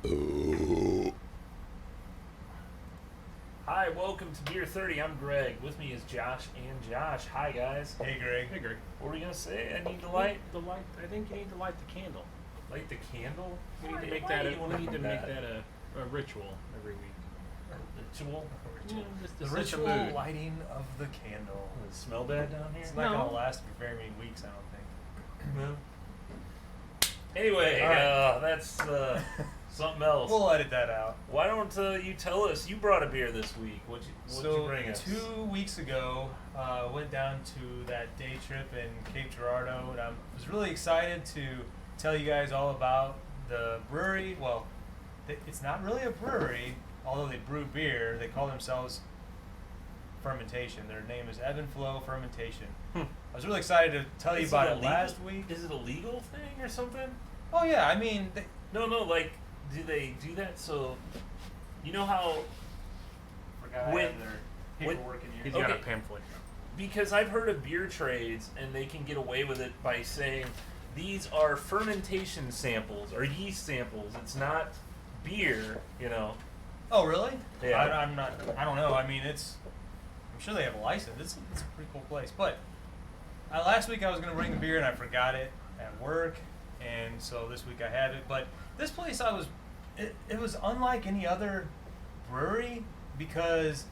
Hi, welcome to Beer 30. I'm Greg. With me is Josh and Josh. Hi, guys. Hey, Greg. Hey, Greg. What were we going to say? I need to light I think you need to light the candle. the candle? We need to Why- make why that. do you wanna We need do to make that a ritual every week. Ritual? Just The to set ritual mood. lighting of the candle. Does it smell bad down here? It's not No. going to last for very many weeks, I don't think. No. Anyway, All right. that's something else. We'll edit that out. Why don't you tell us? You brought a beer this week. What'd you bring us? 2 weeks ago, went down to that day trip in Cape Girardeau, and I was really excited to tell you guys all about the brewery. Well, it's not really a brewery, although they brew beer. They call themselves Fermentation. Their name is Ebb Flow Fermentation. I was really excited to tell you Is about it it last week. Is it a legal thing or something? Oh yeah, I mean, No, like, do they do that so, you know how, forgot When- I have their when- paperwork in He's here. got a Okay. pamphlet. because I've heard of beer trades and they can get away with it by saying these are fermentation samples or yeast samples. It's not beer, you know. Oh really? Yeah. I'm not. I don't know. I mean, I'm sure they have a license. It's a pretty cool place. But last week I was gonna bring a beer and I forgot it at work, and so this week I have it. But this place it was unlike any other brewery because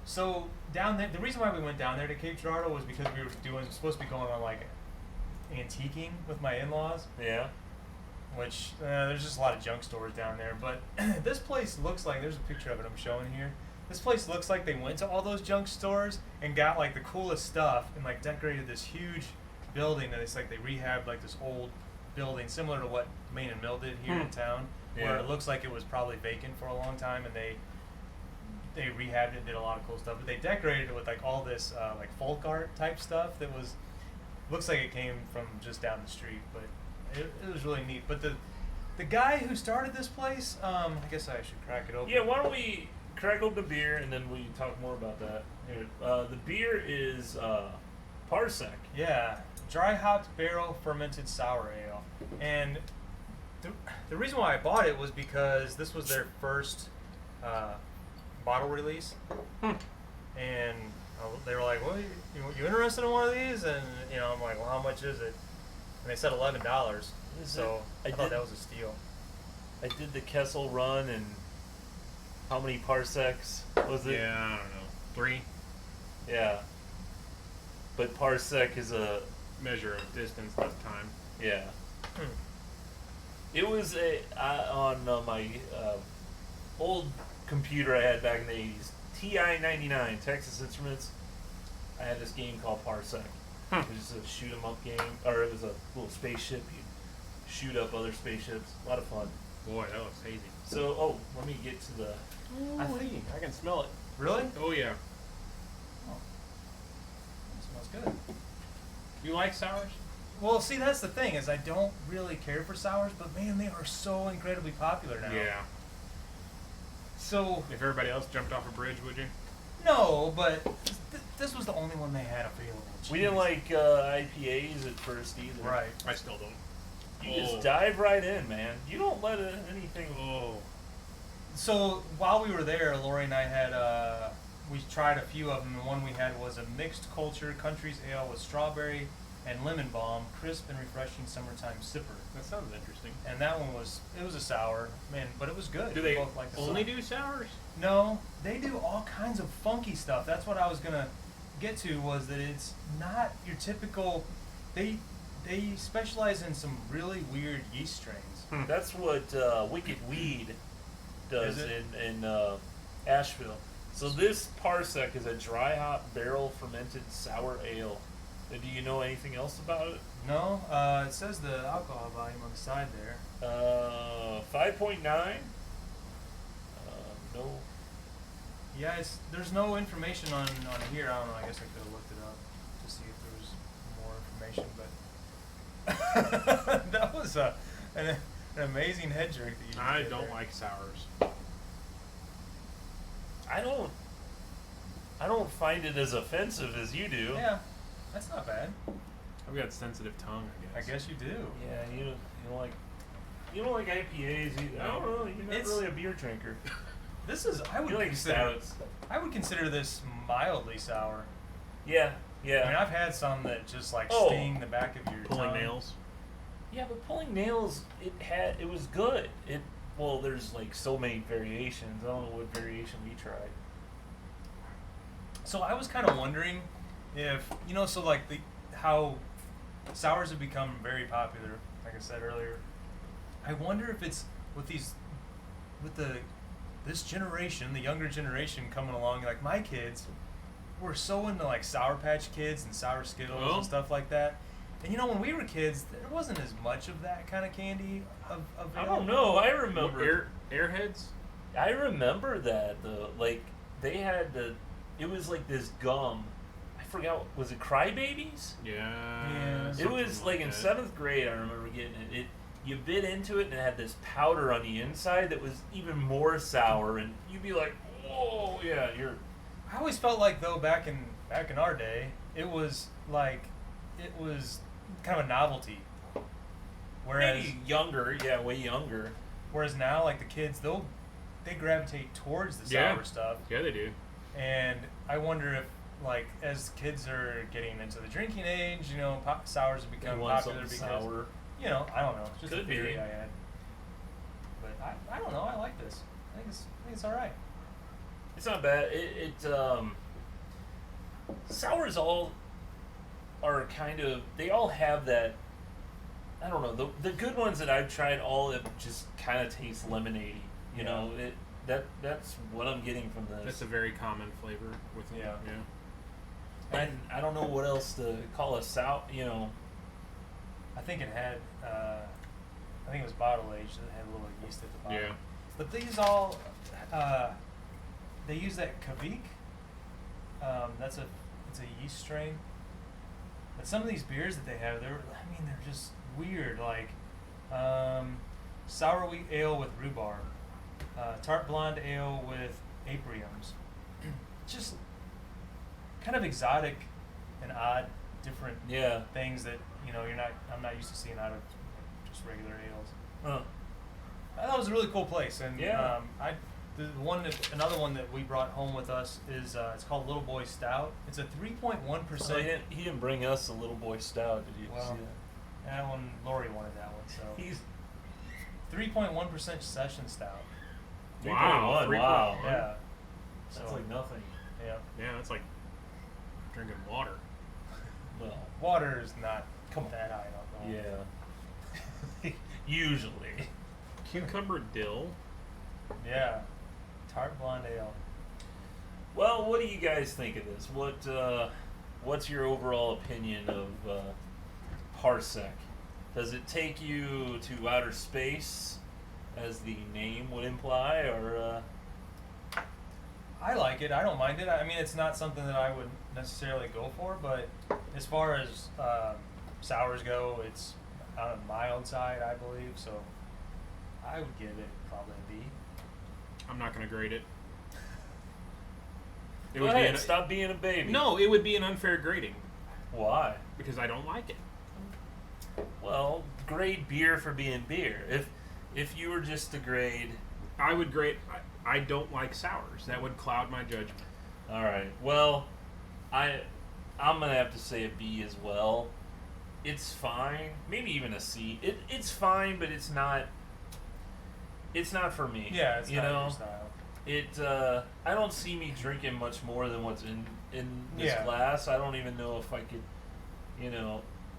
so down there, the reason why we went down there to Cape Girardeau was because we were supposed to be going on like antiquing with my in-laws. Yeah. Which there's just a lot of junk stores down there, but this place looks like, there's a picture of it I'm showing here. This place looks like they went to all those junk stores and got like the coolest stuff and like decorated this huge building, and it's like they rehabbed like this old building similar to what Main and Mill did here in town, where Yeah. it looks like it was probably vacant for a long time, and they rehabbed it and did a lot of cool stuff. But they decorated it with like all this like folk art type stuff that looks like it came from just down the street, but it was really neat. But the guy who started this place, I guess I should crack it open. Yeah, why don't we crack open the beer and then we talk more about that. Here, the beer is Parsec. Yeah, dry hopped barrel fermented sour ale. And the reason why I bought it was because this was their first bottle release. And they were like, "Well, you interested in one of these?" And I'm like, "Well, how much is it?" And they said $11. So I thought that was a steal. I did the Kessel run, and how many parsecs was it? Yeah, I don't know. 3 Yeah. But parsec is a measure of distance, not time. yeah. It was on my old computer I had back in the 80s, TI-99, Texas Instruments. I had this game called Parsec. It was a shoot 'em up game, or it was a little spaceship. You shoot up other spaceships. A lot of fun. Boy, that looks hazy. So, let me get to the. I can smell it. Really? Oh yeah. Oh, that smells good. You like sours? Well, see, that's the thing, is I don't really care for sours, but man, they are so incredibly popular now. Yeah. So, If everybody else jumped off a bridge, would you? no, but this was the only one they had available. We didn't Jeez. like IPAs at first either. Right. I still don't. You just dive right in, man. You don't let anything. Oh. So, while we were there, Lori and I had, we tried a few of them, and one we had was a mixed culture country's ale with strawberry and lemon balm, crisp and refreshing summertime sipper. That sounds interesting. And that one was a sour, man, but it was good. Do We they both liked the only sour. do sours? No, they do all kinds of funky stuff. That's what I was gonna get to, was that it's not your typical. They specialize in some really weird yeast strains. That's what Wicked Weed does Is it? in Asheville. So this Parsec is a dry hop barrel fermented sour ale. Do you know anything else about it? No, it says the alcohol volume on the side there. 5.9. No. Yeah, there's no information on here. I don't know. I guess I could have looked it up to see if there was more information, but that was an amazing head jerk that you just I did don't there. like sours. I don't find it as offensive as you do. Yeah, that's not bad. I've got sensitive tongue, I I guess. guess you do. Yeah, you don't like. You don't like IPAs either. I don't know. You're not It's- really a beer drinker. This is I would You like consider stouts. I would consider this mildly sour. Yeah. I mean, Yeah. I've had some that just like Oh. sting the back of your Pulling tongue. nails. Yeah, but pulling nails, it was good. Well, there's like so many variations. I don't know what variation we tried. So I was kind of wondering if so like how sours have become very popular, like I said earlier. I wonder if it's with this generation, the younger generation coming along, like my kids, were so into like Sour Patch Kids and Sour Skittles Oh. and stuff like that. And when we were kids, there wasn't as much of that kind of candy available. I don't know. I remember. Airheads. I remember that though. Like they had it was like this gum. I forgot. Was it Crybabies? Yeah. It was something like in that. 7th grade. I remember getting it. You bit into it and it had this powder on the inside that was even more sour, and you'd be like, "Whoa, yeah, you're." I always felt like though back in our day, it was kind of a novelty. Whereas Maybe younger, yeah, way younger. whereas now like the kids they gravitate towards the Yeah. sour stuff. Yeah, they do. And I wonder if like as kids are getting into the drinking age, sours have They become want popular something because sour. I don't know, it's just a Could be. theory I had. But I don't know, I like this. I think it's all right. It's not bad. Sours all are kind of, they all have that. I don't know, the good ones that I've tried all have just kind of taste lemonade-y. You Yeah. know, that's what I'm getting from this. That's a very common flavor with them. Yeah. And I don't know what else to call a sour. I think it had I think it was bottle aged that had a little yeast at the bottom. Yeah. But these all they use that Kavik. It's a yeast strain. But some of these beers that they have, they're just weird. Like sour wheat ale with rhubarb, tart blonde ale with apriums. Just kind of exotic and odd, different Yeah. things that I'm not used to seeing out of just regular ales. Huh. I thought it was a really cool place, and Yeah. another one that we brought home with us is it's called Little Boy Stout. It's a 3.1%. So he didn't bring us a little boy stout, did you? Well, see that? That one, Lori wanted that one, so He's 3.1% session stout. 3.1. Wow. Yeah, That's so like nothing. yeah, Yeah, that's like drinking water. Well, water is not that high in alcohol. yeah. Usually. Cucumber dill. Yeah, tart blonde ale. Well, what do you guys think of this? What's your overall opinion of Parsec? Does it take you to outer space, as the name would imply, or? I like it. I don't mind it. I mean, it's not something that I would necessarily go for, but as far as sours go, it's on the mild side, I believe. So I would give it probably a B. I'm not going to grade it. It Go would be ahead, an- stop being a baby. No, it would be an unfair grading Why? because I don't like it. Well, grade beer for being beer. If you were just to grade. I would grade. I don't like sours. That would cloud my judgment. All right. Well, I'm gonna have to say a B as well. It's fine. Maybe even a C. It's fine, but it's not. It's not for me. Yeah, it's you not know. your style. I don't see me drinking much more than what's in this Yeah. glass. I don't even know if I could.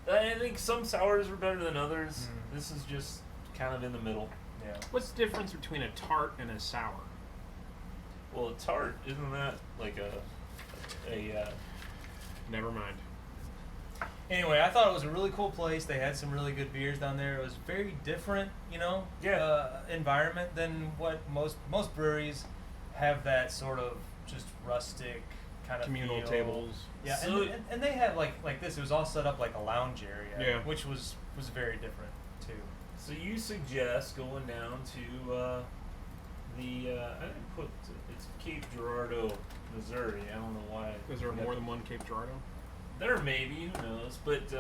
I think some sours are better than others. Mm. This is just kind of in the middle. Yeah. What's the difference between a tart and a sour? Well, a tart, isn't that like a Never mind. Anyway, I thought it was a really cool place. They had some really good beers down there. It was very different, environment than what most breweries have. That sort of just rustic kind of Communal feel. tables. Yeah, So- and they had like this. It was all set up like a lounge area, Yeah. which was very different too. So you suggest going down to I didn't put it's Cape Girardeau, Missouri. I don't know why. Is there more than one Cape Girardeau? There may be, who knows? But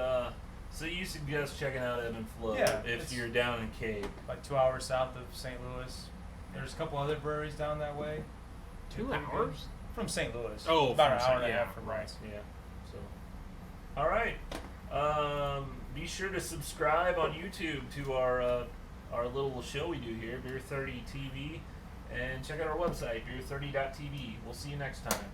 So you suggest checking out Ebb Flow Yeah, if it's- you're down in Cape. Like 2 hours south of St. Louis. There's a couple other breweries down that way. 2 Pretty good. hours? From St. Louis. Oh, about an from hour and a St. half yeah, from right. us. Yeah. So, all right. Be sure to subscribe on YouTube to our little show we do here, Beer 30 TV, and check out our website, beer30.tv. We'll see you next time.